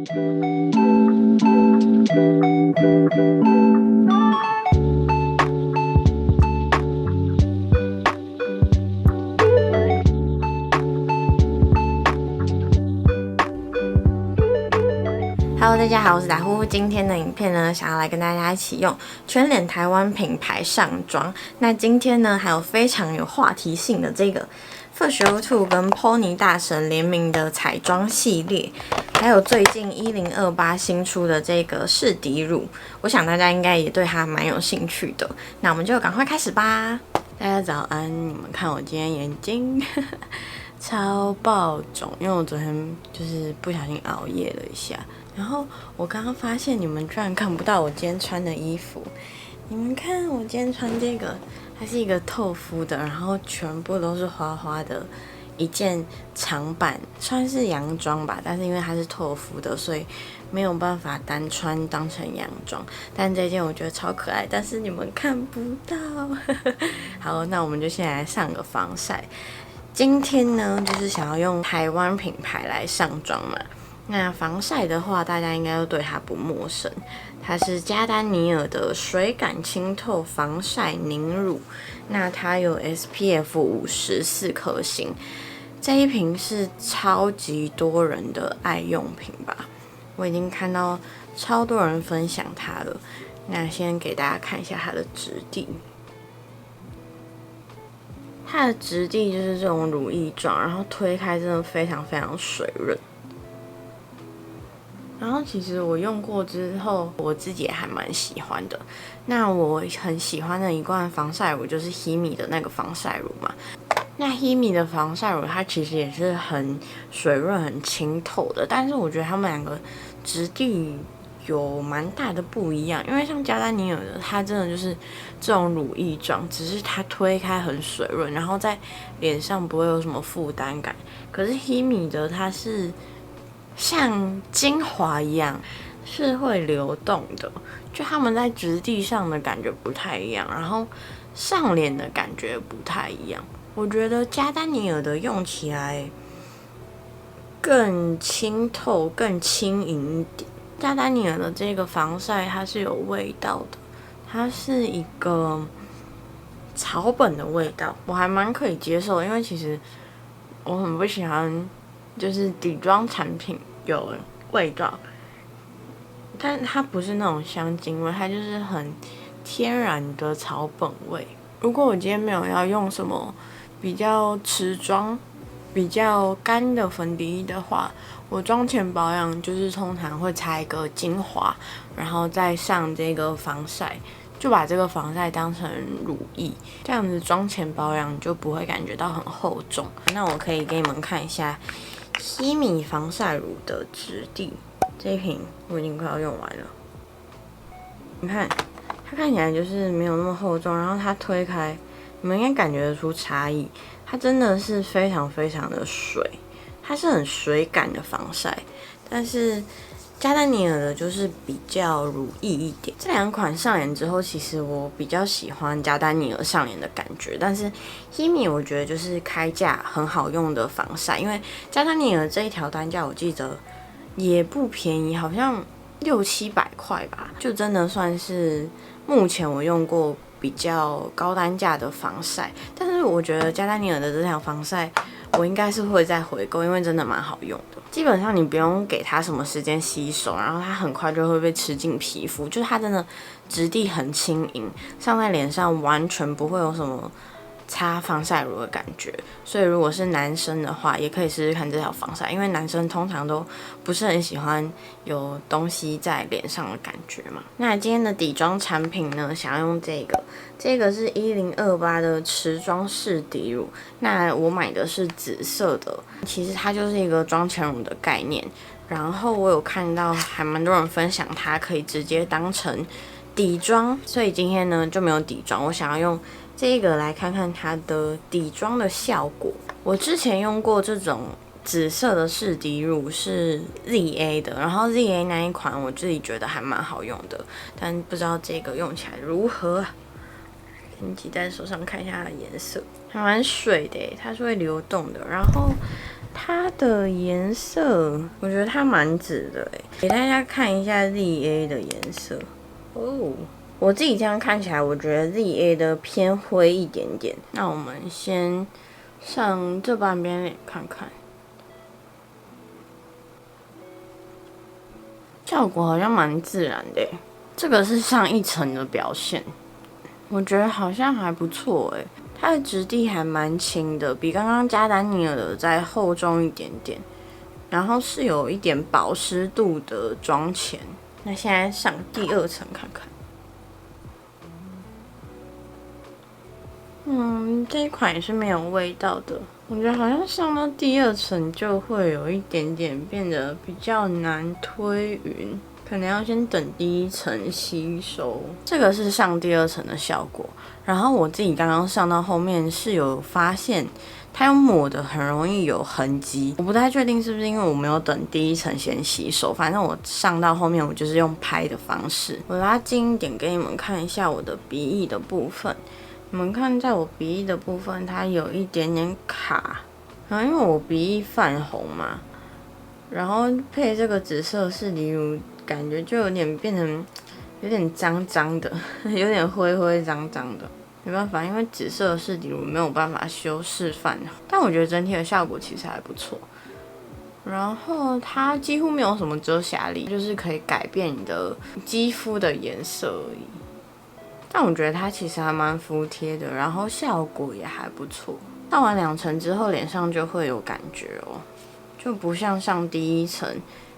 Hello， 大家好，我是打呼。今天的影片呢，想要来跟大家一起用全脸台湾品牌上妆。那今天呢，还有非常有话题性的这个 Fresh02 跟 Pony 大神联名的彩妆系列，还有最近1028新出的这个士迪乳，我想大家应该也对它蛮有兴趣的。那我们就赶快开始吧。大家早安，你们看我今天眼睛超爆肿，因为我昨天就是不小心熬夜了一下。然后我刚刚发现你们居然看不到我今天穿的衣服，你们看我今天穿这个，它是一个透肤的，然后全部都是花花的一件长版，算是洋装吧，但是因为它是透肤的，所以没有办法单穿当成洋装。但这件我觉得超可爱，但是你们看不到。好，那我们就先来上个防晒。今天呢，就是想要用台湾品牌来上妆嘛。那防晒的话，大家应该都对它不陌生，它是加丹尼尔的水感清透防晒凝乳，那它有 SPF 50 4颗星，这一瓶是超级多人的爱用品吧，我已经看到超多人分享它了。那先给大家看一下它的质地，它的质地就是这种乳液状，然后推开真的非常非常水润。然后其实我用过之后，我自己也还蛮喜欢的。那我很喜欢的一罐防晒乳就是 Himi 的那个防晒乳嘛。那 Himi 的防晒乳它其实也是很水润、很清透的，但是我觉得它们两个质地有蛮大的不一样。因为像加丹尼尔的，它真的就是这种乳液状，只是它推开很水润，然后在脸上不会有什么负担感。可是 Himi 的它是像精华一样是会流动的，就他们在质地上的感觉不太一样，然后上脸的感觉不太一样。我觉得加丹尼尔的用起来更清透、更轻盈一点。加丹尼尔的这个防晒它是有味道的，它是一个草本的味道，我还蛮可以接受的，因为其实我很不喜欢就是底妆产品有味道，但它不是那种香精味，它就是很天然的草本味。如果我今天没有要用什么比较持妆、比较干的粉底液的话，我妆前保养就是通常会擦一个精华，然后再上这个防晒，就把这个防晒当成乳液，这样子妆前保养就不会感觉到很厚重。那我可以给你们看一下Himi 防晒乳的质地，这一瓶我已经快要用完了。你看，它看起来就是没有那么厚重，然后它推开，你们应该感觉得出差异。它真的是非常非常的水，它是很水感的防晒，但是加丹尼尔的就是比较乳液一点。这两款上脸之后，其实我比较喜欢加丹尼尔上脸的感觉，但是 Himi 我觉得就是开价很好用的防晒，因为加丹尼尔这一条单价我记得也不便宜，好像600-700块吧，就真的算是目前我用过比较高单价的防晒。但是我觉得加丹尼尔的这条防晒我应该是会再回购，因为真的蛮好用的。基本上你不用给它什么时间吸收，然后它很快就会被吃进皮肤，就是它真的质地很轻盈，上在脸上完全不会有什么擦防晒乳的感觉。所以如果是男生的话，也可以试试看这条防晒，因为男生通常都不是很喜欢有东西在脸上的感觉嘛。那今天的底妆产品呢，想要用这个是1028的持妆士迪乳，那我买的是紫色的，其实它就是一个妆前乳的概念。然后我有看到还蛮多人分享它可以直接当成底妆，所以今天呢就没有底妆，我想要用这个来看看它的底妆的效果。我之前用过这种紫色的士迪乳是 ZA 的，然后 ZA 那一款我自己觉得还蛮好用的，但不知道这个用起来如何啊？先挤在手上看一下它的颜色，还蛮水的耶，它是会流动的，然后它的颜色，我觉得它蛮紫的诶，给大家看一下 ZA 的颜色哦。我自己这样看起来，我觉得 ZA 的偏灰一点点。那我们先上这半边脸看看，效果好像蛮自然的耶。这个是上一层的表现，我觉得好像还不错诶。它的质地还蛮轻的，比刚刚加丹尼尔的再厚重一点点，然后是有一点保湿度的妆前。那现在上第2层看看。这一款也是没有味道的，我觉得好像上到第2层就会有一点点变得比较难推匀，可能要先等第1层吸收。这个是上第2层的效果，然后我自己刚刚上到后面是有发现它用抹的很容易有痕迹，我不太确定是不是因为我没有等第1层先吸收，反正我上到后面我就是用拍的方式。我拉近一点给你们看一下我的鼻翼的部分。你们看，在我鼻翼的部分，它有一点点卡，然后因为我鼻翼泛红嘛，然后配这个紫色士迪乳，感觉就有点变成有点脏脏的，有点灰灰脏脏的。没办法，因为紫色的士迪乳没有办法修饰泛红，但我觉得整体的效果其实还不错。然后它几乎没有什么遮瑕力，就是可以改变你的肌肤的颜色而已。但我觉得它其实还蛮服帖的，然后效果也还不错。上完2层之后，脸上就会有感觉哦，就不像上第1层，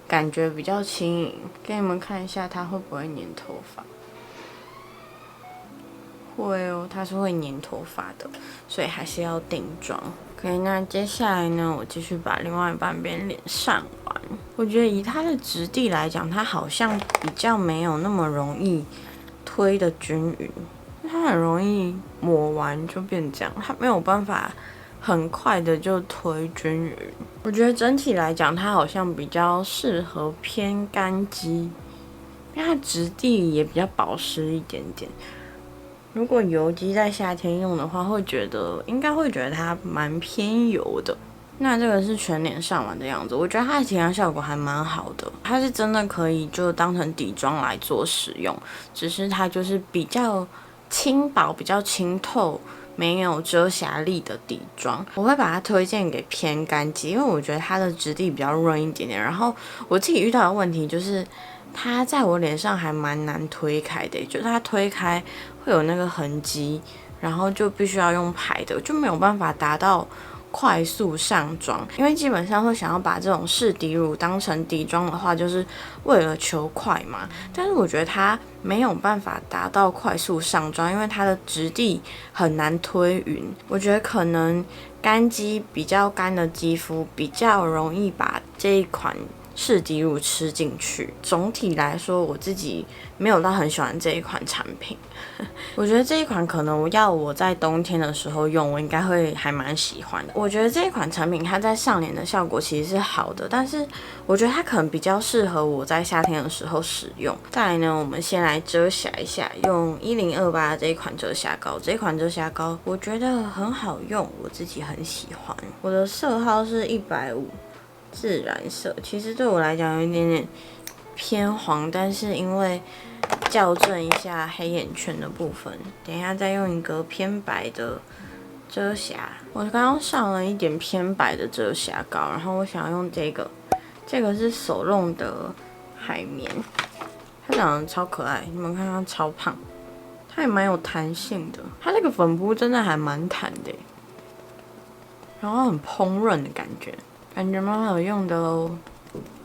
感觉比较轻盈。给你们看一下它会不会粘头发，会哦，它是会粘头发的，所以还是要定妆。OK， 那接下来呢，我继续把另外半边脸上完。我觉得以它的质地来讲，它好像比较没有那么容易推的均匀，它很容易抹完就变这样，它没有办法很快的就推均匀。我觉得整体来讲，它好像比较适合偏干肌，因为它质地也比较保湿一点点。如果油肌在夏天用的话，应该会觉得它蛮偏油的。那这个是全脸上完的样子，我觉得它的提亮效果还蛮好的，它是真的可以就当成底妆来做使用，只是它就是比较轻薄、比较清透、没有遮瑕力的底妆。我会把它推荐给偏干肌，因为我觉得它的质地比较润一点点。然后我自己遇到的问题就是，它在我脸上还蛮难推开的，就是它推开会有那个痕迹，然后就必须要用排的，就没有办法达到快速上妆。因为基本上会想要把这种士底乳当成底妆的话，就是为了求快嘛。但是我觉得它没有办法达到快速上妆，因为它的质地很难推匀。我觉得可能干肌比较干的肌肤比较容易把这一款士底乳吃进去。总体来说，我自己没有到很喜欢这一款产品。我觉得这一款可能我在冬天的时候用，我应该会还蛮喜欢的。我觉得这一款产品它在上脸的效果其实是好的，但是我觉得它可能比较适合我在夏天的时候使用。再来呢，我们先来遮瑕一下，用1028这一款遮瑕膏。这一款遮瑕膏我觉得很好用，我自己很喜欢。我的色号是150。自然色其实对我来讲有一点点偏黄，但是因为校正一下黑眼圈的部分，等一下再用一个偏白的遮瑕。我刚刚上了一点偏白的遮瑕膏，然后我想要用这个是手弄的海绵，它长得超可爱，你们看它超胖，它也蛮有弹性的，它这个粉扑真的还蛮弹的，然后很蓬润的感觉蛮好用的哦。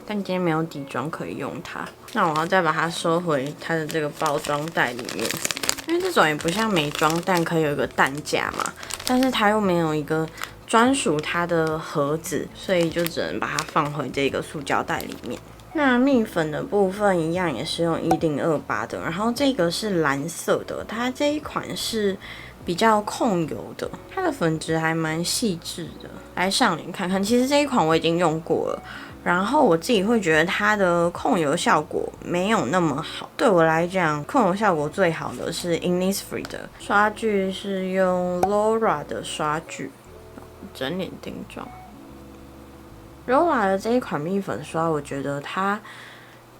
但今天没有底妆可以用它，那我要再把它收回它的这个包装袋里面，因为这种也不像美妆蛋可以有一个蛋架嘛，但是它又没有一个专属它的盒子，所以就只能把它放回这个塑胶袋里面。那蜜粉的部分一样也是用1028的，然后这个是蓝色的，它这一款是比较控油的，它的粉质还蛮细致的。来上脸看看，其实这一款我已经用过了，然后我自己会觉得它的控油效果没有那么好。对我来讲，控油效果最好的是 Innisfree 的刷具，是用 Laura 的刷具，整脸定妆。Rola 的这一款蜜粉刷，我觉得它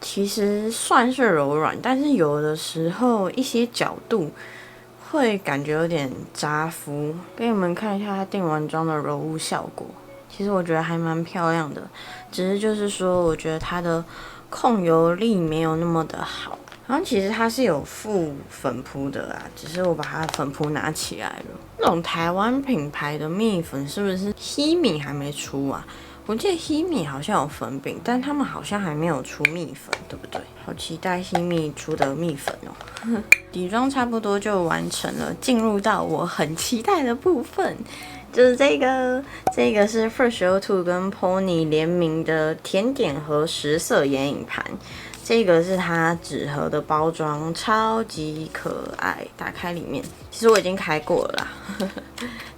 其实算是柔软，但是有的时候一些角度会感觉有点扎肤。给你们看一下它定完妆的柔雾效果，其实我觉得还蛮漂亮的，只是就是说，我觉得它的控油力没有那么的好。然后其实它是有附粉扑的啦，只是我把它的粉扑拿起来了。那种台湾品牌的蜜粉是不是 Himi 还没出啊？我记得 Himi 好像有粉饼，但他们好像还没有出蜜粉，对不对？好期待 Himi 出的蜜粉哦。底妆差不多就完成了，进入到我很期待的部分，就是这个是 Fresh O2 跟 Pony 联名的甜点盒10色眼影盘。这个是它纸盒的包装，超级可爱。打开里面，其实我已经开过了啦，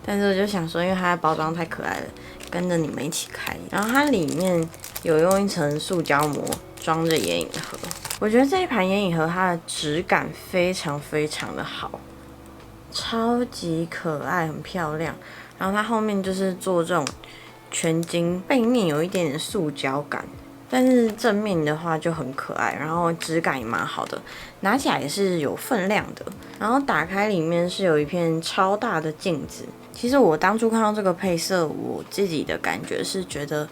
但是我就想说，因为它的包装太可爱了，跟着你们一起开。然后它里面有用一层塑胶膜装着眼影盒，我觉得这一盘眼影盒它的质感非常非常的好，超级可爱，很漂亮。然后它后面就是做这种全金，背面有一点点塑胶感。但是正面的话就很可爱，然后质感也蛮好的，拿起来也是有分量的。然后打开里面是有一片超大的镜子。其实我当初看到这个配色，我自己的感觉是觉得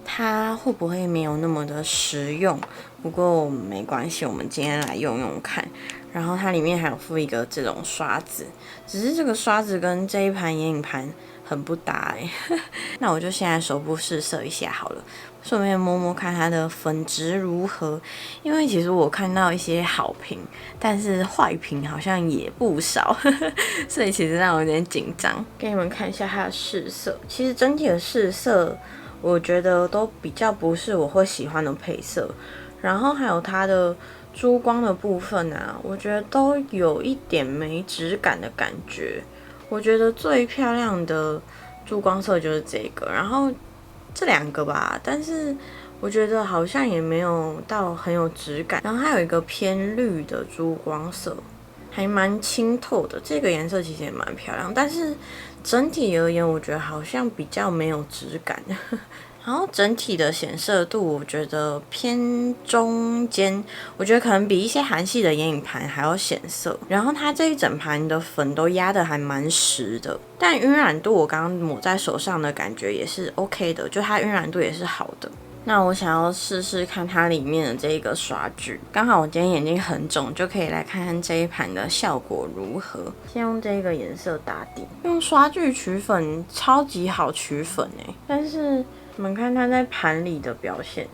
它会不会没有那么的实用？不过没关系，我们今天来用用看。然后它里面还有附一个这种刷子，只是这个刷子跟这一盘眼影盘很不搭那我就现在手部试色一下好了，顺便摸摸看它的粉质如何。因为其实我看到一些好评，但是坏评好像也不少，所以其实让我有点紧张。给你们看一下它的试色，其实整体的试色我觉得都比较不是我会喜欢的配色，然后还有它的珠光的部分啊，我觉得都有一点没质感的感觉。我觉得最漂亮的珠光色就是这个，然后这2个吧，但是我觉得好像也没有到很有质感。然后还有一个偏绿的珠光色，还蛮清透的，这个颜色其实也蛮漂亮，但是整体而言，我觉得好像比较没有质感。然后整体的显色度，我觉得偏中间，我觉得可能比一些韩系的眼影盘还要显色。然后它这一整盘的粉都压得还蛮实的，但晕染度我刚刚抹在手上的感觉也是 OK 的，就它晕染度也是好的。那我想要试试看它里面的这个刷具，刚好我今天眼睛很肿，就可以来看看这一盘的效果如何。先用这个颜色打底，用刷具取粉超级好取粉但是你们看它在盘里的表现，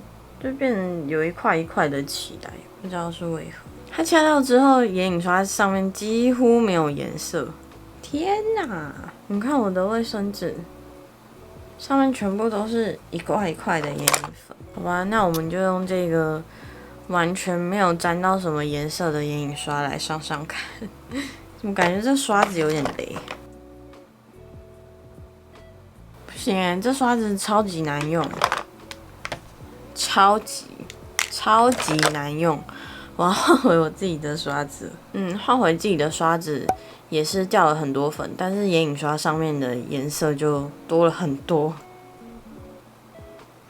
就变成有一块一块的起来，不知道是为何。它掐掉之后，眼影刷上面几乎没有颜色。天哪！你看我的卫生纸上面全部都是一块一块的眼影粉。好吧，那我们就用这个完全没有沾到什么颜色的眼影刷来上上看。怎么感觉这刷子有点雷？不行这刷子超级难用，超级难用。我要换回我自己的刷子。换回自己的刷子也是掉了很多粉，但是眼影刷上面的颜色就多了很多。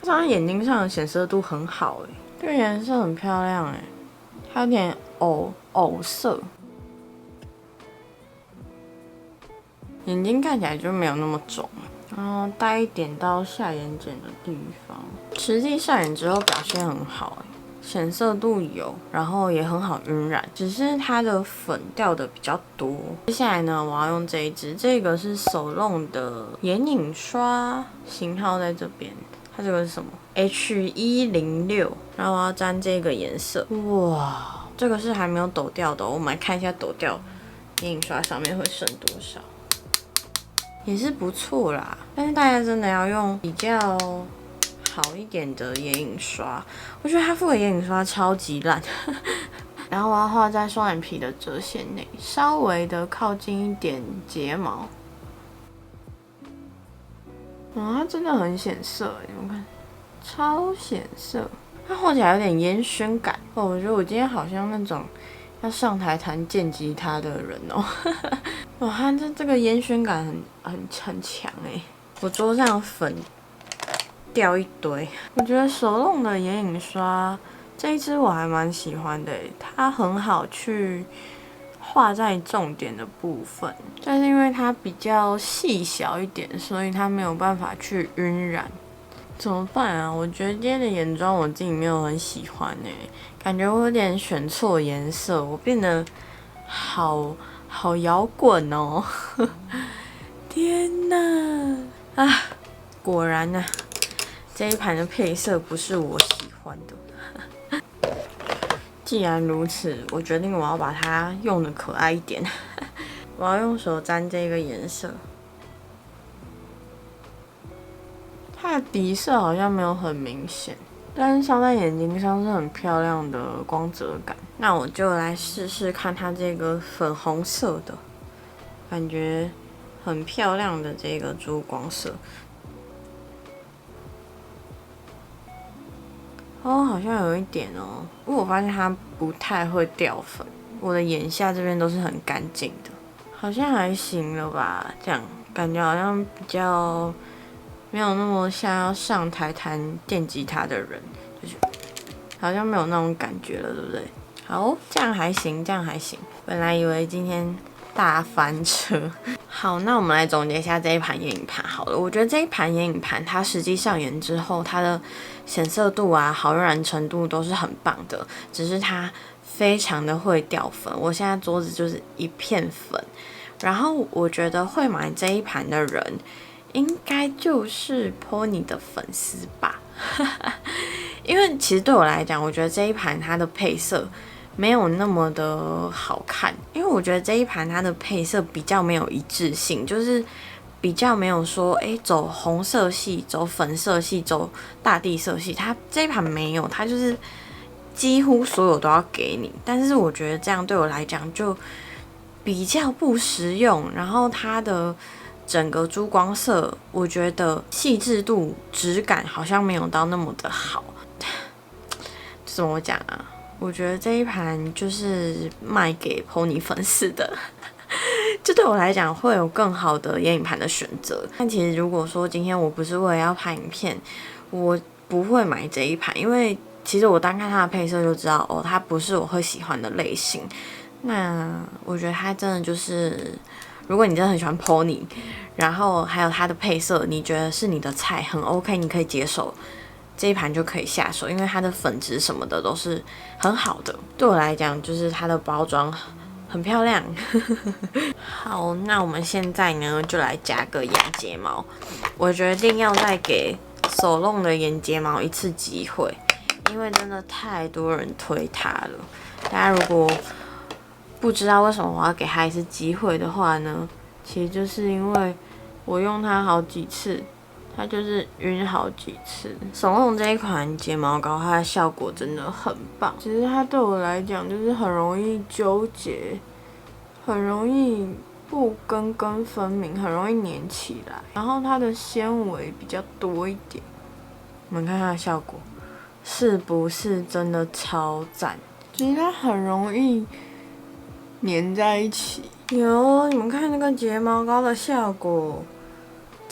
它眼睛上的显色度很好这个颜色很漂亮它有点藕色，眼睛看起来就没有那么肿然后带一点到下眼睑的地方，实际上眼之后表现很好显色度有，然后也很好晕染，只是它的粉掉的比较多。接下来呢，我要用这一支，这个是手弄的眼影刷，型号在这边。它这个是什么 ？H106，然后我要沾这个颜色。哇，这个是还没有抖掉的我们来看一下抖掉眼影刷上面会剩多少，也是不错啦。但是大家真的要用比较好一点的眼影刷，我觉得它附的眼影刷超级烂。然后我要画在双眼皮的折线内，稍微的靠近一点睫毛。它真的很显色你们看，超显色。它画起来有点烟熏感我觉得我今天好像那种要上台弹电吉他的人哇，它这个烟熏感很强我桌上粉掉一堆。我觉得手弄的眼影刷这一支我还蛮喜欢的，它很好去画在重点的部分，但是因为它比较细小一点，所以它没有办法去晕染。怎么办啊？我觉得今天的眼妆我自己没有很喜欢感觉我有点选错颜色，我变得好摇滚哦！天哪！啊，果然啊，这一盘的配色不是我喜欢的。既然如此，我决定我要把它用的可爱一点。我要用手沾这个颜色。它的底色好像没有很明显，但是镶在眼睛上是很漂亮的光泽感。那我就来试试看它这个粉红色的，感觉很漂亮的这个珠光色。哦，好像有一点哦，不过我发现它不太会掉粉。我的眼下这边都是很干净的，好像还行了吧？这样感觉好像比较没有那么像要上台弹电吉他的人，就是好像没有那种感觉了，对不对？好，这样还行，这样还行。本来以为今天大翻车。好，那我们来总结一下这一盘眼影盘好了。我觉得这一盘眼影盘它实际上眼之后，它的显色度啊、好晕染程度都是很棒的，只是它非常的会掉粉。我现在桌子就是一片粉，然后我觉得会买这一盘的人，应该就是 Pony 的粉丝吧。因为其实对我来讲，我觉得这一盘它的配色没有那么的好看，因为我觉得这一盘它的配色比较没有一致性，就是比较没有说走红色系、走粉色系、走大地色系，它这一盘没有，它就是几乎所有都要给你。但是我觉得这样对我来讲就比较不实用，然后它的整个珠光色，我觉得细致度、质感好像没有到那么的好。怎么讲啊？我觉得这一盘就是卖给 Pony 粉丝的，这对我来讲会有更好的眼影盘的选择。但其实如果说今天我不是为了要拍影片，我不会买这一盘，因为其实我单看它的配色就知道，它不是我会喜欢的类型。那我觉得它真的就是，如果你真的很喜欢 Pony， 然后还有它的配色，你觉得是你的菜，很 OK， 你可以接受。这一盘就可以下手，因为它的粉质什么的都是很好的。对我来讲，就是它的包装很漂亮。好，那我们现在呢，就来加个眼睫毛。我决定要再给手弄的眼睫毛一次机会，因为真的太多人推它了。大家如果不知道为什么我要给它一次机会的话呢，其实就是因为我用它好几次。它就是晕好几次。手弄这一款睫毛膏，它的效果真的很棒。只是它对我来讲，就是很容易纠结，很容易不根分明，很容易粘起来。然后它的纤维比较多一点。我们看它的效果，是不是真的超赞？就是它很容易粘在一起。有，你们看那个睫毛膏的效果。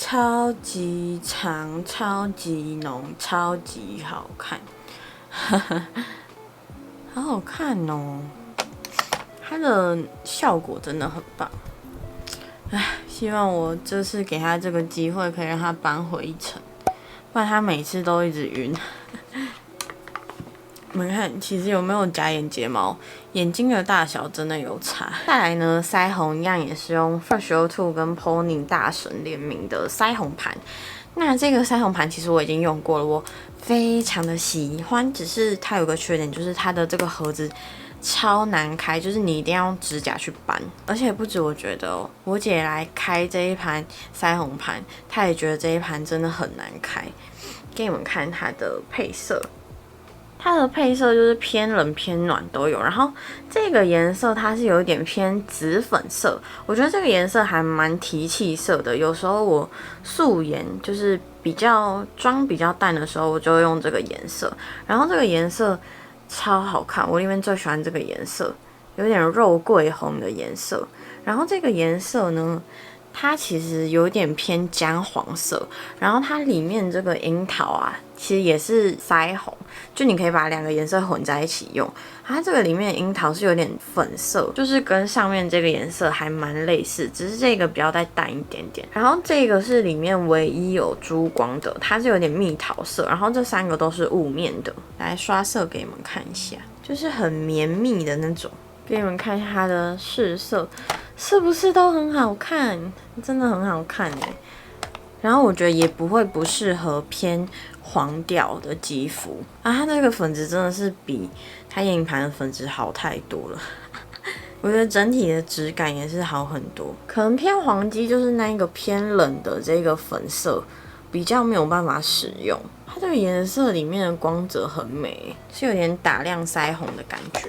超级长、超级浓、超级好看，好好看哦！它的效果真的很棒。希望我这次给他这个机会，可以让他扳回一城，不然他每次都一直晕。你们看，其实有没有假眼睫毛，眼睛的大小真的有差。再来呢，腮红一样也是用 Fresh02 跟 Pony 大神联名的腮红盘。那这个腮红盘其实我已经用过了，我非常的喜欢。只是它有个缺点，就是它的这个盒子超难开，就是你一定要用指甲去扳。而且不止我觉得哦，我姐来开这一盘腮红盘，她也觉得这一盘真的很难开。给你们看它的配色。它的配色就是偏冷偏暖都有，然后这个颜色它是有一点偏紫粉色，我觉得这个颜色还蛮提气色的。有时候我素颜就是妆比较淡的时候，我就会用这个颜色。然后这个颜色超好看，我里面最喜欢这个颜色，有点肉桂红的颜色。然后这个颜色呢，它其实有点偏姜黄色，然后它里面这个樱桃啊，其实也是腮红，就你可以把两个颜色混在一起用。它这个里面的樱桃是有点粉色，就是跟上面这个颜色还蛮类似，只是这个比较再淡一点点。然后这个是里面唯一有珠光的，它是有点蜜桃色，然后这3个都是雾面的。来刷色给你们看一下，就是很绵密的那种。给你们看一下它的试色，是不是都很好看？真的很好看耶。然后我觉得也不会不适合偏黄调的肌肤啊，它这个粉质真的是比它眼影盘的粉质好太多了。我觉得整体的质感也是好很多，可能偏黄肌就是那一个偏冷的这个粉色比较没有办法使用。它这个颜色里面的光泽很美，是有点打亮腮红的感觉。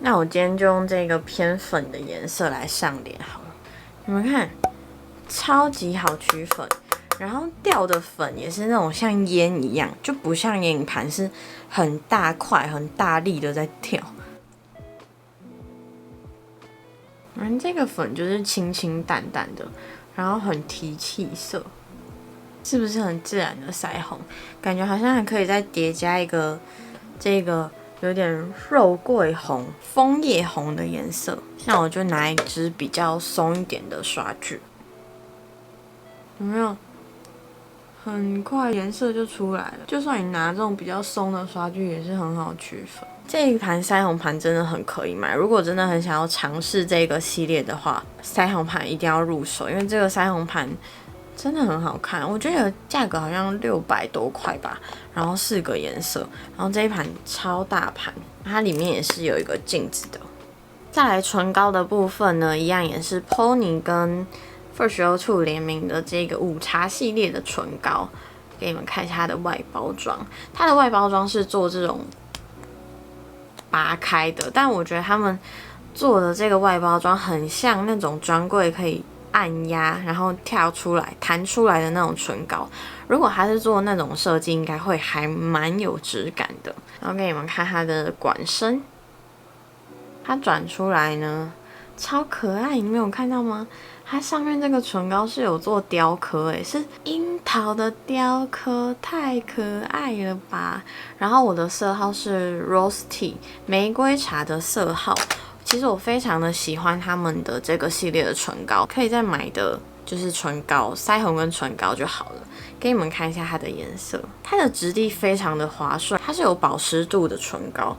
那我今天就用这个偏粉的颜色来上脸好了，你们看，超级好取粉，然后掉的粉也是那种像烟一样，就不像眼影盘是很大块、很大力的在掉。这个粉就是清清淡淡的，然后很提气色，是不是很自然的腮红？感觉好像还可以再叠加一个这个有点肉桂红、枫叶红的颜色。那我就拿一支比较松一点的刷具，有没有？很快颜色就出来了。就算你拿这种比较松的刷具，也是很好取粉。这一盘腮红盘真的很可以买，如果真的很想要尝试这个系列的话，腮红盘一定要入手，因为这个腮红盘真的很好看。我觉得价格好像600多块吧，然后4个颜色，然后这一盘超大盘，它里面也是有一个镜子的。再来唇膏的部分呢，一样也是 Pony 跟Fresh02联名的这个午茶系列的唇膏，给你们看一下它的外包装。它的外包装是做这种拔开的，但我觉得他们做的这个外包装很像那种专柜可以按压然后跳出来弹出来的那种唇膏。如果它是做那种设计，应该会还蛮有质感的。然后给你们看它的管身，它转出来呢超可爱，你们有看到吗？它上面这个唇膏是有做雕刻，是樱桃的雕刻，太可爱了吧！然后我的色号是 Rose Tea 玫瑰茶的色号。其实我非常的喜欢他们的这个系列的唇膏，可以再买的就是唇膏、腮红跟唇膏就好了。给你们看一下它的颜色，它的质地非常的滑顺，它是有保湿度的唇膏。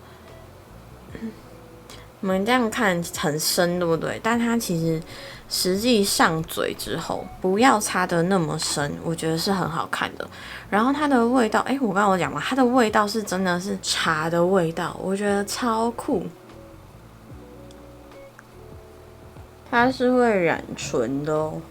你们这样看很深，对不对？但它其实实际上嘴之后，不要擦得那么深，我觉得是很好看的。然后它的味道，我刚刚有讲嘛，它的味道是真的是茶的味道，我觉得超酷。它是会染唇的哦。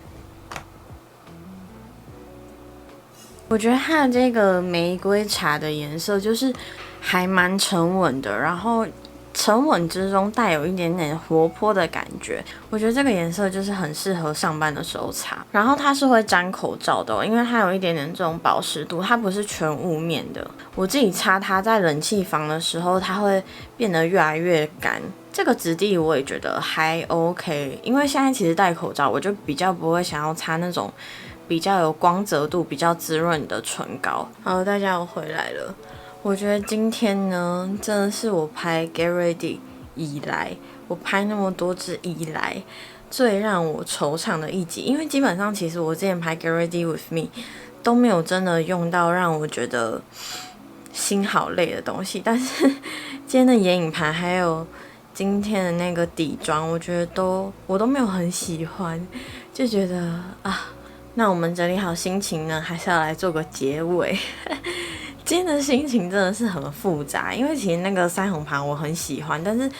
我觉得它的这个玫瑰茶的颜色就是还蛮沉稳的，然后沉稳之中带有一点点活泼的感觉，我觉得这个颜色就是很适合上班的时候擦。然后它是会沾口罩的哦，因为它有一点点这种保湿度，它不是全雾面的。我自己擦它在冷气房的时候，它会变得越来越干。这个质地我也觉得还 OK， 因为现在其实戴口罩，我就比较不会想要擦那种比较有光泽度、比较滋润的唇膏。好，大家我回来了。我觉得今天呢，真的是我拍 Get Ready 以来，我拍那么多支以来最让我惆怅的一集。因为基本上其实我之前拍 Get Ready With Me 都没有真的用到让我觉得心好累的东西，但是今天的眼影盘还有今天的那个底妆，我觉得我都没有很喜欢，就觉得啊，那我们整理好心情呢，还是要来做个结尾。今天的心情真的是很复杂，因为其实那个腮红盘我很喜欢，但是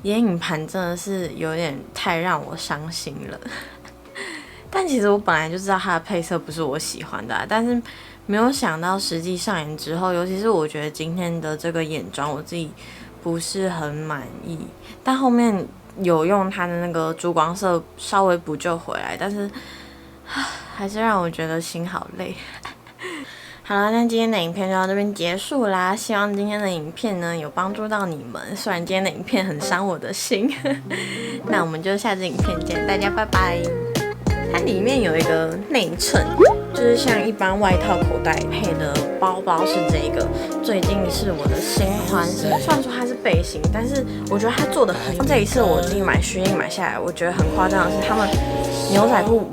眼影盘真的是有点太让我伤心了。但其实我本来就知道它的配色不是我喜欢的但是没有想到实际上眼之后，尤其是我觉得今天的这个眼妆我自己不是很满意，但后面有用它的那个珠光色稍微补救回来，但是还是让我觉得心好累。好了，那今天的影片就到这边结束啦。希望今天的影片呢有帮助到你们，虽然今天的影片很伤我的心。那我们就下支影片见，大家拜拜。它里面有一个内衬，就是像一般外套口袋配的包包是这个。最近是我的新欢，虽然说它是背心，但是我觉得它做的很。这一次我自己买Shein买下来，我觉得很夸张的是，他们牛仔裤